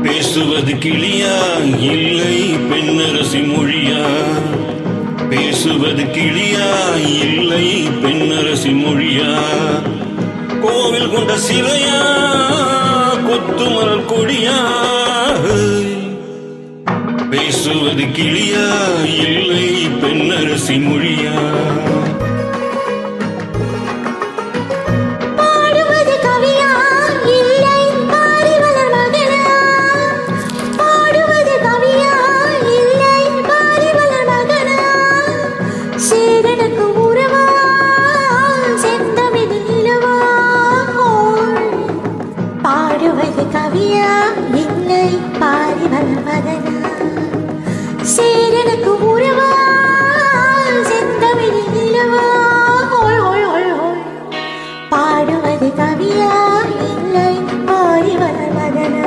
பேசுவது கிளியா இல்லை பெண்ணரசி மொழியா? பேசுவது கிளியா இல்லை பெண்ணரசி மொழியா? கோவில் கொண்ட சிலையா கொத்துமலர் கொடியா? பேசுவது கிளியா இல்லை பெண்ணரசி மொழியா? கவியா இல்லை பாரிவல் மதனா சேரனுக்கு உறவா செந்தமிழ் நிலவா பாடுவது கவியா இல்லை பாரிவல் மதனா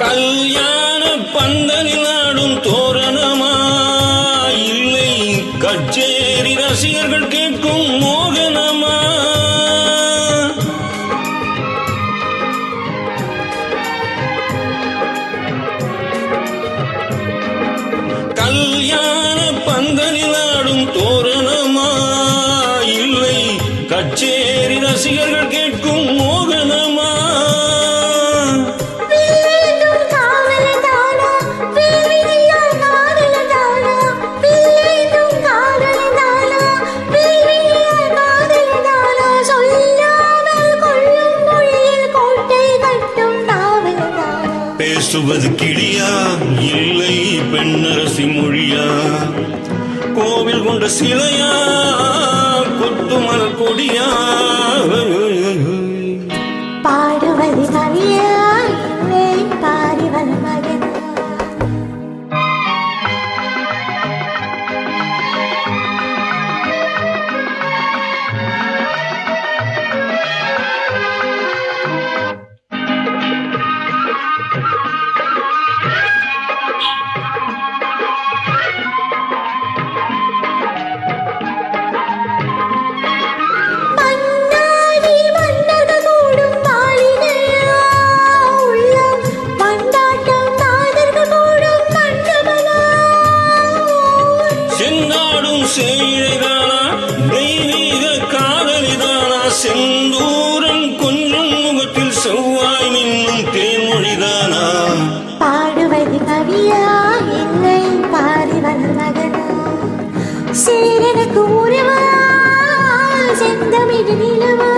கல்யாண பந்தலில் ஆடும் தோரணமா இல்லை கச்சேரி ரசிகர்கள் கேட்கும் மோகனமா? கல்யாண பந்தலில் ஆடும் தோரணமா இல்லை கச்சேரி ரசிகர்கள் கேட்கும் மோகனமா? பேசுவது கிளியா இல்லை பெண்ணரசி மொழியா? கோவில் கொண்ட சிலையா கொத்துமலர் கொடியா? பாடுவது கவியா இல்லை பாரிவல் மகனா செய்தானா தெய்வீக காதலிதானா? செந்தூரன் கொஞ்சம் முகத்தில் செவ்வாய் நின்னும் தேன்மொழிதானா? பாடுவது கவியா இல்லை பாரிவல் மகனா சேரனுக்கு உறவா செந்தமிழ் நிலவா?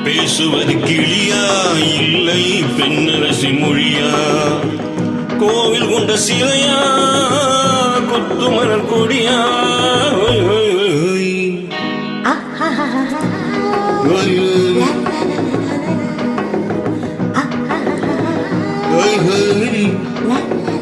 பேசுவது கிளியா இல்லை பெண்ணரசி மொழியா? கோவில் கொண்ட சிலையா கொத்துமலர் கொடியா? La